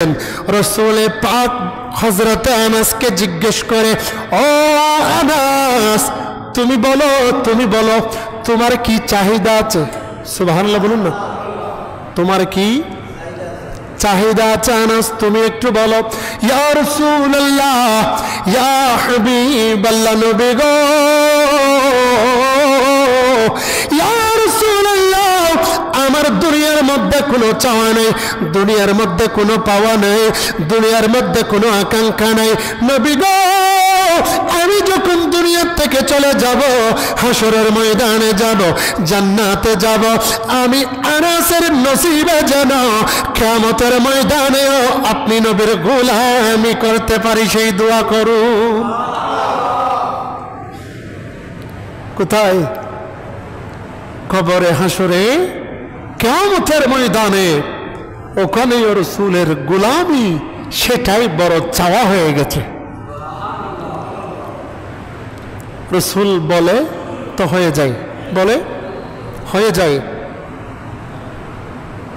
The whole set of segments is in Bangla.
রসুল পাক হযরত আনাসকে জিজ্ঞেস করে, ও আনাস, তুমি বলো তোমার কি চাহিদা আছে? সুবহানাল্লাহ বলুন না, তোমার কি চাহিদা আছে আনাস, তুমি একটু বলো। ইয়া রাসূলুল্লাহ, ইয়া হাবিবাল্লাহ, নবী গো, ইয়া রাসূলুল্লাহ, আমার দুনিয়ার মধ্যে কোনো চাওয়া নেই, দুনিয়ার মধ্যে কোনো পাওয়া নেই, দুনিয়ার মধ্যে কোনো আকাঙ্ক্ষা নেই। নবী গো, আমি যখন দুনিয়ার থেকে চলে যাব, হাসরের ময়দানে যাব, জান্নাতে যাব, আমি আনাসের নসিবে যেন কিয়ামতের ময়দানেও আপনি নবীর গোলামি করতে পারি, সেই দোয়া করুন। কোথায়? কবরে, হাসরে, কিয়ামতের ময়দানে, ওখানেই রাসূলের গোলামি, সেটাই বড় চাওয়া হয়ে গেছে। রাসূল বলে তো হয়ে যায়, বলে হয়ে যায়।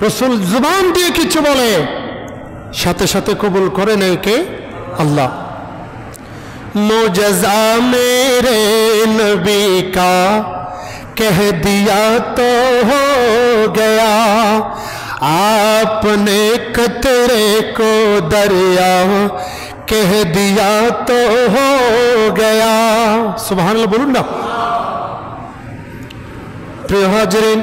রাসূল জবান দিয়ে কিছু বলে, সাথে সাথে কবুল করে নেয় কে? আল্লাহ। মুজজা মেরে নবী কা कह दिया तो हो गया, आपने कतरे को दरिया कह दिया तो हो गया। सुबहानाल्लाह बोलूं ना। प्रिय हाजिरिन,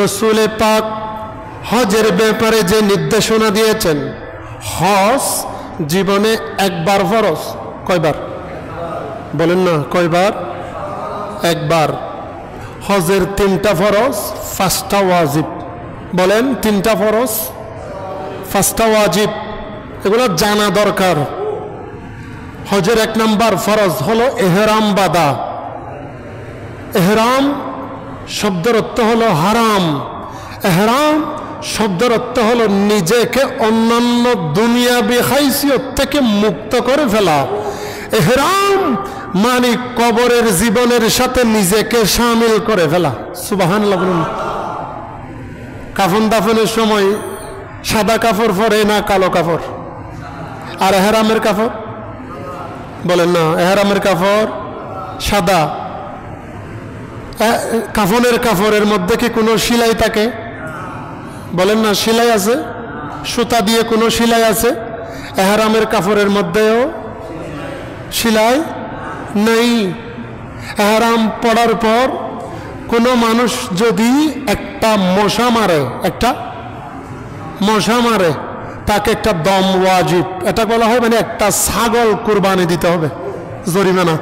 रसूल पाक হজের ব্যাপারে যে নির্দেশনা দিয়েছেন, হজ জীবনে একবার ফরজ। কয়বার বলেন না? কয়বার? একবার। হজের 3টা ফরজ, 5টা ওয়াজিব। বলেন, 3টা ফরজ, 5টা ওয়াজিব, এগুলো জানা দরকার। হজের 1 নম্বর ফরজ হলো ইহরাম বাঁধা। ইহরাম শব্দের অর্থ হলো হারাম। ইহরাম শব্দের অর্থ হলো নিজেকে অন্যান্য দুনিয়াবি হাইসিয়ত থেকে মুক্ত করে ফেলা। ইহরাম মানে কবরের জীবনের সাথে নিজেকে শামিল করে ফেলা। সুবহানাল্লাহ বলুন। কাফন দাফনের সময় সাদা কাপড় পরে না কালো কাপড়? আর ইহরামের কাপড় বলেন না, ইহরামের কাপড় সাদা। কাফনের কাপড়ের মধ্যে কি কোনো সেলাই থাকে? বলেন না, সেলাই আছে? সুতা দিয়ে কোনো সেলাই আছে? ইহরামের কাপড়ের মধ্যেও সেলাই নেই। ইহরাম পড়ার পর কোনো মানুষ যদি একটা মশা মারে, তাকে একটা দম ওয়াজিব, এটা বলা হয়, মানে একটা ছাগল কুরবানি দিতে হবে, জরিমানা।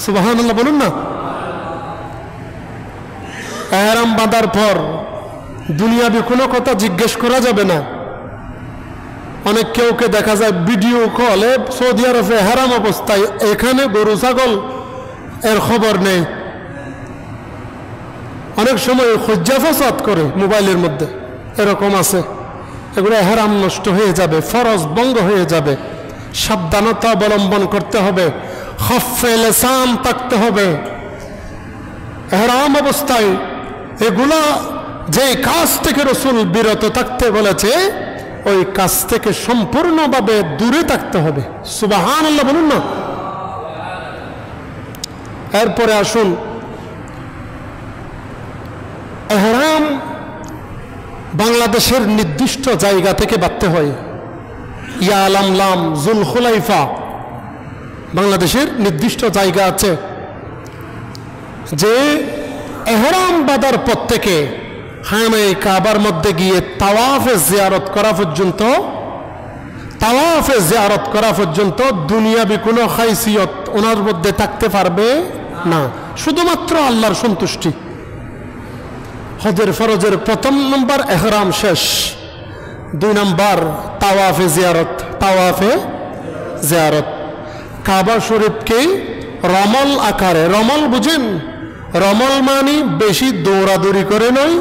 সুবহানাল্লাহ বলুন না। ইহরাম বাঁধার পর দুনিয়াবি কোনো কথা জিজ্ঞেস করা যাবে না। অনেক কেউকে দেখা যায় ভিডিও কলে সৌদি আরবে ইহরাম অবস্থায়, এখানে গরু ছাগল এর খবর নেই। অনেক সময় খুজ্জা ফাসাদ করে মোবাইলের মধ্যে, এরকম আছে। এগুলো ইহরাম নষ্ট হয়ে যাবে, ফরজ ভঙ্গ হয়ে যাবে। সাবধানতা অবলম্বন করতে হবে, খফে লিসান থাকতে হবে। ইহরাম অবস্থায় এগুলা যে কাজ থেকে রাসূল বিরত থাকতে বলেছে, ওই কাজ থেকে সম্পূর্ণভাবে দূরে থাকতে হবে। সুবহানাল্লাহ বলুন না। এরপরে আসুন, ইহরাম বাংলাদেশের নির্দিষ্ট জায়গা থেকে বাঁধতে হয়। ইয়ালাম লাম জুলখুলাইফা, বাংলাদেশের নির্দিষ্ট জায়গা আছে যে ইহরাম বাঁধার পর থেকে খানে কাবার মধ্যে গিয়ে তাওয়াফে জিয়ারত করা পর্যন্ত দুনিয়াবি কোনো খাইসিয়ত ওনার মধ্যে থাকতে পারবে না, শুধুমাত্র আল্লাহর সন্তুষ্টি। হজের ফরজের 1 নম্বর ইহরাম শেষ, 2 নম্বর তাওয়াফে জিয়ারত। কাবা শরীফকে রমল আকারে, রমল বুঝেন? রমল মানে বেশি দৌড়াদৌড়ি করে নয়,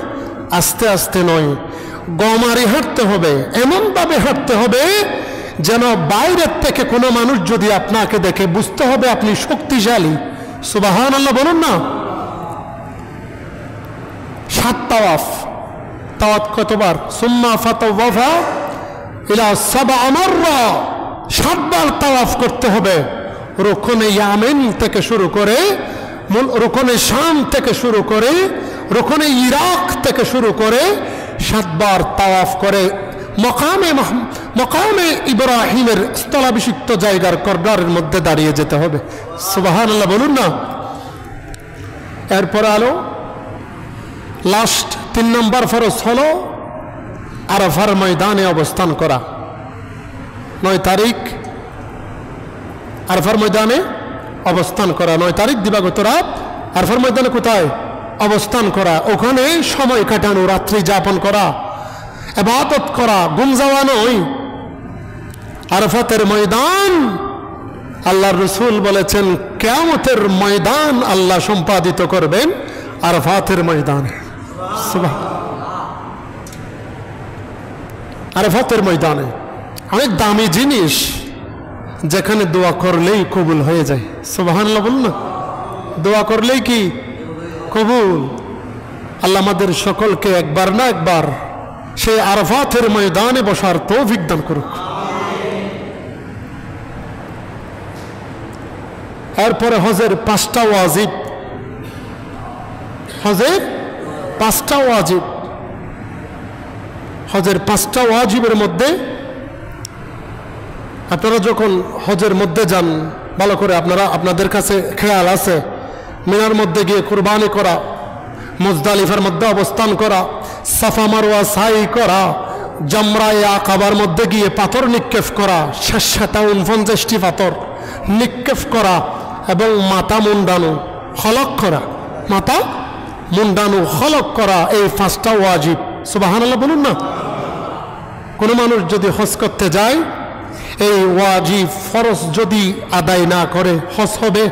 আস্তে আস্তে নয়, গমারি হাঁটতে হবে। এমনভাবে হাঁটতে হবে যেন বাইরের থেকে কোনো মানুষ যদি আপনাকে দেখে বুঝতে হবে আপনি শক্তিশালী। সুবহানাল্লাহ বলুন না। 7 তাওয়াফ, তাওয়াত কতবার? সুম্মা ফাতাওয়াফা ইলা সাবআ মাররা, 7 বার তাওয়াফ করতে হবে। রুকনে ইয়ামিন থেকে শুরু করে, রুকনে শাম থেকে শুরু করে, রুকনে ইরাক থেকে শুরু করে 7 বার তাওয়াফ করে মকামে ইব্রাহিমের স্থলাভিষিক্ত জায়গার কর্নারের মধ্যে দাঁড়িয়ে যেতে হবে। সুবহানাল্লাহ বলুন না। এরপর আলো লাস্ট 3 নম্বর ফরজ হলো আরাফার ময়দানে অবস্থান করা। 9 তারিখ আরাফার ময়দানে অবস্থান করা। 9 তারিখ দিবাগত রাত আরাফার ময়দানে কোথায় অবস্থান করা, ওখানে সময় কাটানো, রাত্রি যাপন করা, ইবাদত করা, ঘুম যাওয়া নয়। আরাফাতের ময়দান আল্লাহর রাসূল বলেছেন কিয়ামতের ময়দান আল্লাহ সম্পাদিত করবেন আরাফাতের ময়দানে। আরাফাতের ময়দানে অনেক দামি জিনিস, যেখানে দোয়া করলেই কবুল হয়ে যায়। সুবহানাল্লাহ বলুন না। দোয়া করলেই কি কবুল। আল্লাহ আমাদের সকলকে একবার না একবার সেই আরাফাতের ময়দানে বসার তৌফিক দান করুক। এরপরে হজের 5টা ওয়াজিব। হজের 5টা ওয়াজিব। হজের 5টা ওয়াজিবের মধ্যে আপনারা যখন হজের মধ্যে যান, ভালো করে আপনাদের কাছে খেয়াল আছে, মিনার মধ্যে গিয়ে কুরবানি করা, মুজদালিফার মধ্যে অবস্থান করা, সাফা মারওয়া সাই করা, জামরায়ে আকাবার মধ্যে গিয়ে পাথর নিক্ষেপ করা, 49টি পাথর নিক্ষেপ করা এবং মাথা মুন্ডানো হলক করা, মাথা মুন্ডানো হলক করা, এই 5টা ওয়াজিব। সুবহানাল্লাহ বলুন না। কোনো মানুষ যদি হজ করতে যায়, এই ওয়াজিব ফরজ যদি আদায় না করে হজ হবে।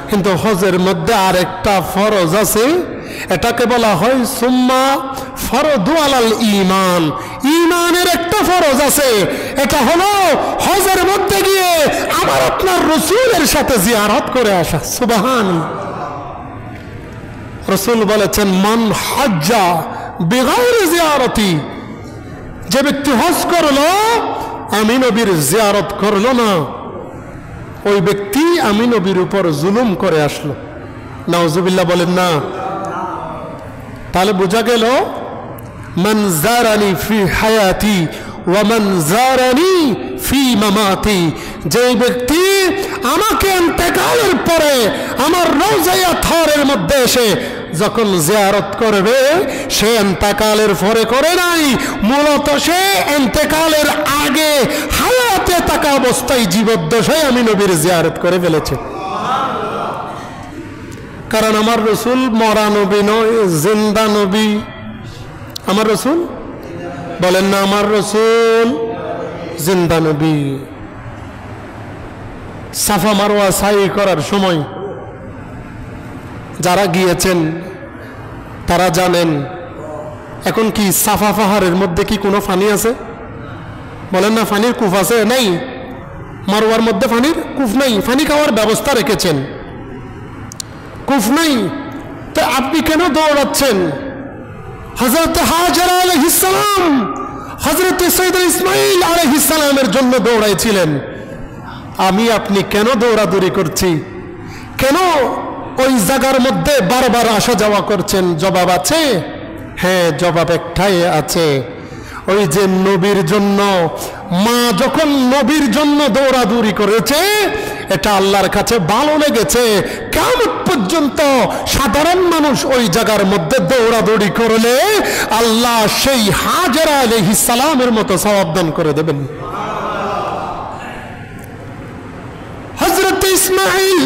কিন্তু হজের মধ্যে আরেকটা ফরজ আছে, এটাকে বলা হয় সুম্মা ফরদু আলাল ঈমান। ঈমানের একটা ফরজ আছে, এটা হলো হজের মধ্যে গিয়ে আমার আপনার রাসূলের সাথে জিয়ারত করে আসা। সুবহানাল্লাহ। রাসূল বলেছেন মান হাজ্জা বিগাইরি জিয়ারতি, যে ব্যক্তি হজ করলো আমি নবীর জিয়ারত করলো না, ওই ব্যক্তি আমি নবীর উপর জুলুম করে আসলো। নাউজুবিল্লাহ বলেন না। তাহলে বোঝা গেল মান জারানি ফি হায়াতি ওয়া মান জারানি ফি মামাতি, যে ব্যক্তি আমাকে ইন্তেকালের পরে আমার রওজায়ে তাহরের মধ্যে এসে যখন জিয়ারত করবে, সে ইন্তেকালের পরে করে নাই, মূলত সে ইন্তেকালের আগে হায়াতে থাকা অবস্থায় জীবদ্দশায় আমি নবীর জিয়ারত করে ফেলেছে। কারণ আমার রাসূল মরা নবী নয়, জিন্দা নবী। আমার রাসূল বলেন না, আমার রাসূল জিন্দা নবী। সাফা মারওয়া সাই করার সময় যারা গিয়েছেন তারা জানেন। এখন কি সাফা পাহাড়ের মধ্যে কি কোনো পানি আছে? বলেন না, পানির কূপ আছে? নাই। মারওয়ার মধ্যে পানির কূপ নাই, পানি খাওয়ার ব্যবস্থা রেখেছেন, কূপ নাই। তো আপনি কেন দৌড়াচ্ছেন? হযরত হাজরা আলাইহিস সালাম হযরত সাইয়েদনা ইসমাঈল আলাইহিস সালামের জন্য দৌড়াইছিলেন। আমি আপনি কেন দৌড়াদৌড়ি করছি? কেন ওই জায়গার মধ্যে বারবার আসা যাওয়া করছেন? জবাব আছে? হ্যাঁ, জবাব একটাই আছে। ওই যে নবীর জন্য, মা যখন নবীর জন্য দৌড়াদৌড়ি করেছে, এটা আল্লাহর কাছে ভালো লেগেছে। কিয়ামত পর্যন্ত সাধারণ মানুষ ওই জায়গার মধ্যে দৌড়াদৌড়ি করলে আল্লাহ সেই হাজরা আলাইহিস সালামের মতো সওয়াব দান করে দেবেন। হযরত ইসমাঈল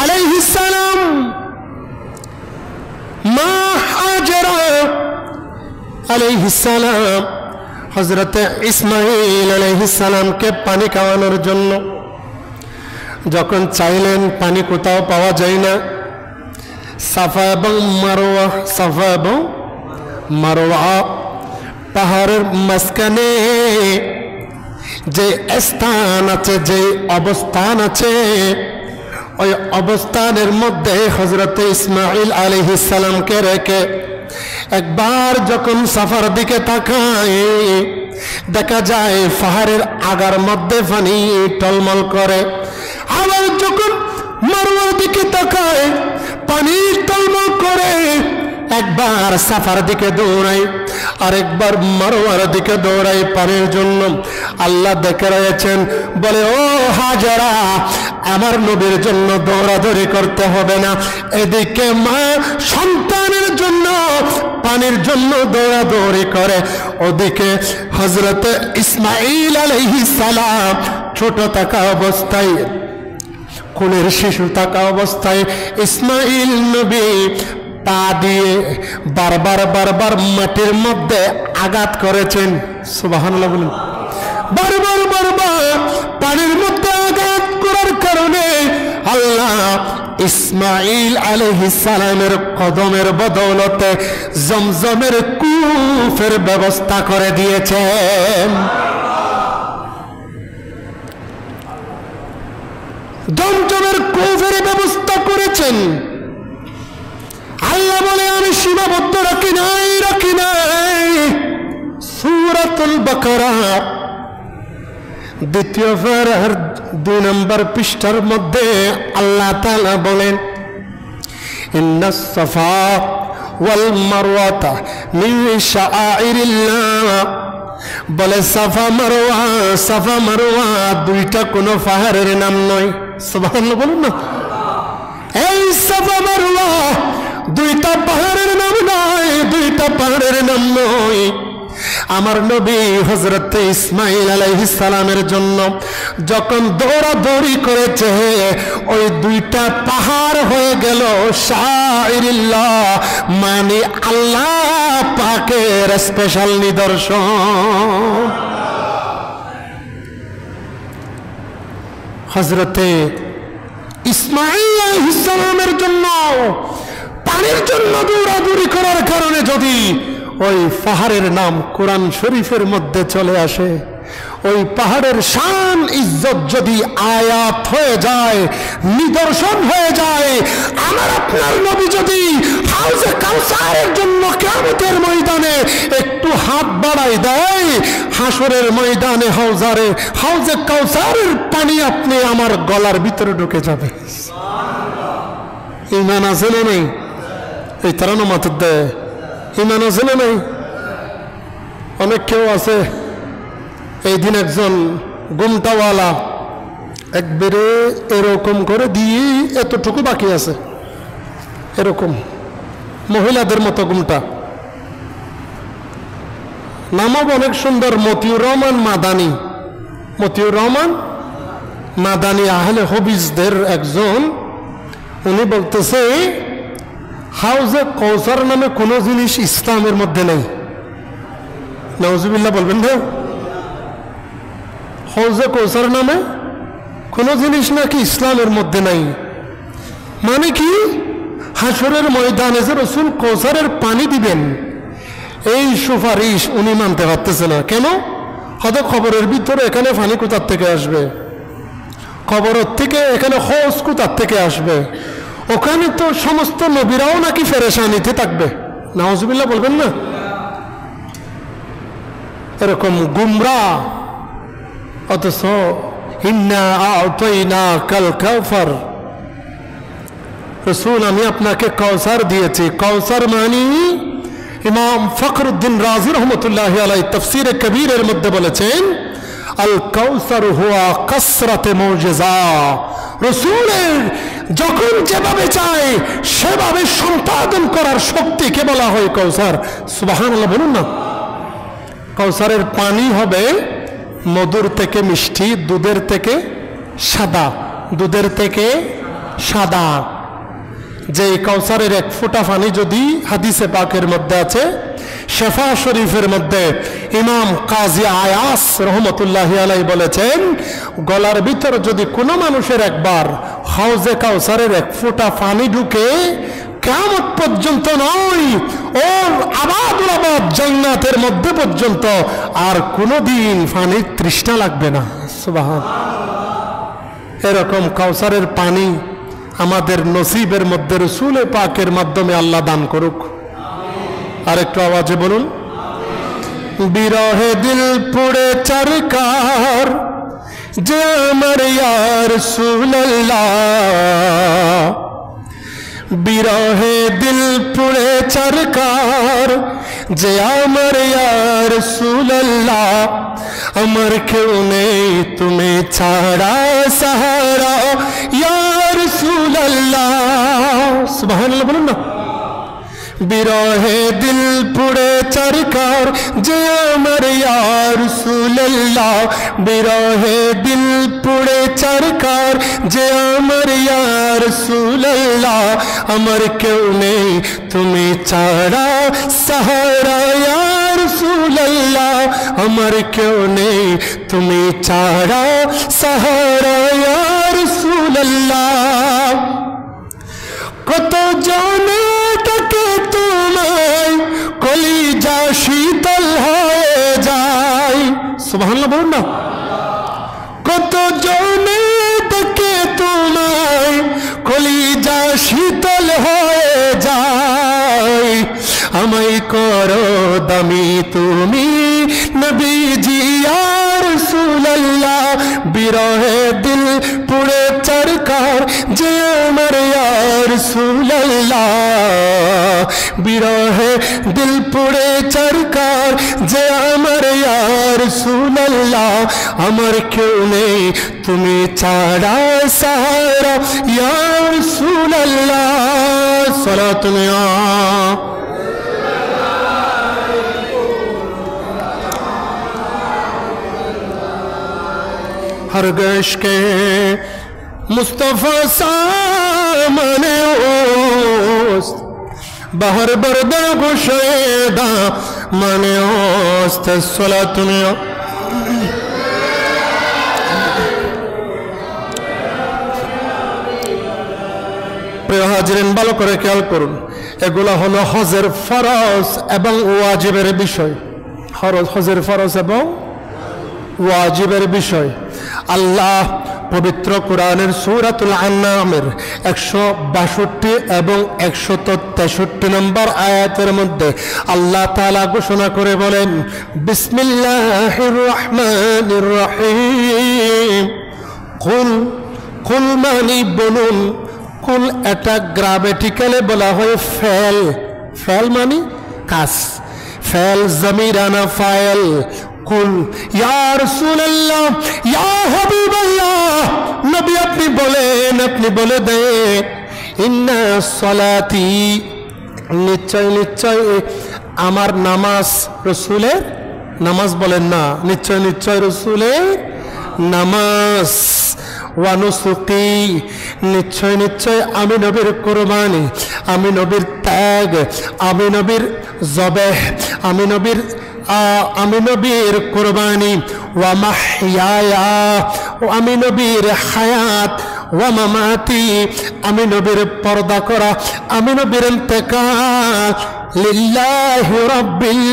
আলাইহিস সালাম মা হাজরা আলাইহিস সালাম হযরত ইসমাঈল আলাইহিস সালামকে পানি খাওয়ানোর জন্য যখন চাইলেন, পানি কোথাও পাওয়া যায় না। সাফা এবং মারওয়া, সাফা এবং মারওয়া পাহাড়ের মাঝখানে যে স্থান আছে, যে অবস্থান আছে, ওই অবস্থানের মধ্যে হযরত ইসমাঈল আলাইহিস সালামকে রেখে একবার যখন সাফার দিকে তাকায় দেখা যায় পাহাড়ের আগার মধ্যে পানি টলমল করে। আবার যখন মারওয়ার দিকে তাকায় পানি টলমল করে। একবার সাফার দিকে দৌড়াই আর একবার মারওয়ার দিকে দৌড়াই পানির জন্য। আল্লাহ দেখে রয়েছেন, বলে ও হাজারা, আমার নবীর জন্য দৌড়াদৌড়ি করতে হবে না। এদিকে মা সন্তানের জন্য পানির জন্য দৌড়াদৌড়ি করে, ওদিকে হযরত ইসমাঈল আলাইহিস সালাম ছোট থাকা অবস্থায়, কোলের শিশু থাকা অবস্থায় ইসমাঈল নবী পা দিয়ে বারবার বারবার মাটির মধ্যে আঘাত করেছেন। সুবহানাল্লাহ বলুন। বারবার বারবার পানির মধ্যে আঘাত করার কারণে আল্লাহ ইসমাঈল আলাইহিস সালামের কদমের বদৌলতে জমজমের কূপের ব্যবস্থা করে দিয়েছেন। জমজমের কূপের ব্যবস্থা করেছেন। আল্লাহ বলে আমি সীমাবদ্ধ রাখি নাই। সূরাতুল বাকারা দ্বিতীয় পারার 2 নম্বর পৃষ্ঠার মধ্যে আল্লাহ তাআলা বলেন, ইন্নাস সাফা ওয়াল মারওয়াতা মিন শাআইরিল্লাহ। বলে সাফা মারওয়া দুইটা কোনো পাহাড়ের নাম নয়। সুবহানাল্লাহ বলুন না। এই সাফা মারওয়া দুইটা পাহাড়ের নাম নয়, দুইটা পাহাড়ের নাম নয়। আমার নবী হযরত ইসমাঈল আলাইহিস সালামের জন্য যখন দৌড়াদৌড়ি করেছে, ওই দুইটা পাহাড় হয়ে গেল শাইরিল্লাহ, মানে আল্লাহ পাকের স্পেশাল নিদর্শন। হযরত ইসমাঈল আলাইহিস সালামের জন্য পানির জন্য দৌড়াদৌড়ি করার কারণে যদি ওই পাহাড়ের নাম কোরআন শরীফের মধ্যে চলে আসে, ওই পাহাড়ের শান ইজ্জত যদি আয়াত হয়ে যায়, নিদর্শন হয়ে যায়, আমার আপনার নবী যদি হাউজে কাউসারের জন্য কিয়ামতের ময়দানে একটু হাত বাড়াই দেয়, হাসরের ময়দানে হাউজে কাউসারের পানি আপনি আমার গলার ভিতরে ঢুকে যাবে। ঈমান আছে না নাই? এই তারানো মাথার দেয় ঈমান আছে না নাই? অনেক কেউ আছে। এই দিন একজন গুমটাওয়ালা একবারে এরকম করে দিয়ে এতটুকু বাকি আছে, এরকম মহিলাদের মতো গুমটা, নামও অনেক সুন্দর, মতিউর রহমান মাদানী। মতিউর রহমান মাদানী আহলে হাদিসদের একজন। উনি বলতেছে হাউজে কাউসার নামে কোনো জিনিস ইসলামের মধ্যে নেই। নাউজুবিল্লাহ বলবেন না? হাউজে কাউসার নামে কোনো জিনিস নাকি ইসলামের মধ্যে নাই। মানে কি, হাসরের ময়দানে যে রাসূল কাউসারের পানি দিবেন, এই সুপারিশ উনি মানতে পারতেছে না। কেন? হয়তো খবরের ভিতরে এখানে পানি কোথার থেকে আসবে, খবরের থেকে এখানে হজ কোথার থেকে আসবে, ওখানে তো সমস্ত নবীরাও নাকি পেরেশানিতে থাকবে। নাউজুবিল্লাহ বলবেন না? এরকম গুমরা। অথচ ইন্না আ'তাইনাকাল কাউসার, রাসূল আমি আপনাকে কাউসার দিয়েছি। কাউসার মানে ইমাম ফখরুদ্দিন রাজি রহমতুল্লাহি আলাইহি তাফসীরে কবীরের মধ্যে বলেছেন, আল কাউসার হুয়া কাসরাতে মুজিজা। রাসূলের যখন যেভাবে চায় সেভাবে সম্পাদন করার শক্তিকে বলা হয় কাউসার। সুবহানাল্লাহ বলুন না। কাউসারের পানি হবে মধুর থেকে মিষ্টি, দুধের থেকে সাদা, দুধের থেকে সাদা। যে কাউসারের এক ফোঁটা পানি যদি হাদিসে পাকের মধ্যে আছে, শেফা শরীফের মধ্যে ইমাম কাজী আয়াস রহমতুল্লাহি আলাইহি বলেছেন, গলার ভিতর যদি কোনো মানুষের একবার হাউজে কাউসারের এক ফোঁটা পানি ঢুকে, কিয়ামত পর্যন্ত নয়, ওর আবাদুল আবাদ জান্নাতের মধ্যে পর্যন্ত আর কোনোদিন পানির তৃষ্ণা লাগবে না। সুবহানাল্লাহ। এরকম কাউসারের পানি আমাদের নসিবের মধ্যে রাসূল পাকের মাধ্যমে আল্লাহ দান করুক। আরেকটু আওয়াজে বলুন, বিরহে দিল পুড়ে চরকার যে আমার ইয়া রাসূলুল্লাহ, বিরহে দিল পুড়ে চরকার যে আমার ইয়া রাসূলুল্লাহ, আমার কেউ নেই তুমি ছাড়া সাহারা ইয়া রাসূলুল্লাহ। সুবহানাল্লাহ বলুন না। বিরহে দিল পুড়ে চরকার যে আমার ইয়া রাসূলুল্লাহ, বিরহে দিল পুড়ে চরকার যে আমার ইয়া রাসূলুল্লাহ, আমার কেউ নেই তুমি ছাড়া সাহারা ইয়া রাসূলুল্লাহ, আমার কেউ নেই তুমি ছাড়া সাহারা ইয়া রাসূলুল্লাহ। কত জনে তাকে তোমায় কলিজা শীতল হয়ে যায়। সুবহানাল্লাহ বলুন না। কত জনে তাকে তোমায় কলিজা শীতল হয়ে যায়, আমায় করো দামি তুমি নবীজি ইয়া রাসূলুল্লাহ, বিরহে দিল পুড়ে চরকার যে আমার ইয়া রাসূলুল্লাহ, বিরহে দিল পুড়ে চরকার যে আমার ইয়া রাসূলুল্লাহ, আমার কেউ নেই তুমি ছাড়া সাহারা ইয়া রাসূলুল্লাহ। সালাতুন ইয়া हर गश के मुस्तफा सामने ओस्त, बाहर बरदा गुशेदा माने ओस्त। सलातुन প্রিয় হাজিরিন, ভালো করে খেয়াল করুন, এগুলো হলো হজের ফরজ এবং ওয়াজিবের বিষয়। হজের ফরজ এবং ওয়াজিবের বিষয়। আল্লাহ পবিত্র কোরআনের সূরাতুল আনআমের 162 এবং 163 নম্বর আয়াতের মধ্যে আল্লাহ তাআলা ঘোষণা করে বলেন, বিসমিল্লাহির রহমানির রহিম। কুল মানে বলুন। কুল এটা গ্রামেটিক্যালে বলা হয় ফেল। ফেল মানে কাজ, ফেল জমিরানা ফাইল। কুল ইয়া রাসূলুল্লাহ ইয়া হাবিবাল্লাহ, নবী আপনি বলেন, আপনি বলে দেন, ইন্না সলাতি, নিশ্চয় নিশ্চয় আমার নামাজ, রসুলের নামাজ বলেন না, নিশ্চয় নিশ্চয় রসুলের নামাজ, ওয়া নুসুকি, নিশ্চয় নিশ্চয় আমি নবীর কুরবানি, আমি নবীর ত্যাগ, আমি নবীর জবেহ, আমি নবীর কুরবানি, ওয়া মাহইয়ায়া, আমি নবীর হায়াত, ওয়া মামাতি, আমি নবীর পর্দা করা, আমি নবীর ইন্তেকাল, লিল্লাহি রাব্বিল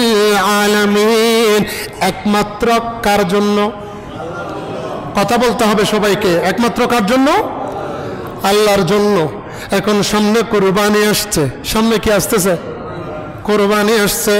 আলামিন, একমাত্র কার জন্য? কথা বলতে হবে সবাইকে, একমাত্র কার জন্য? আল্লাহর জন্য। এখন সামনে কুরবানি আসছে, সামনে কি আসতেছে? কুরবানি আসছে।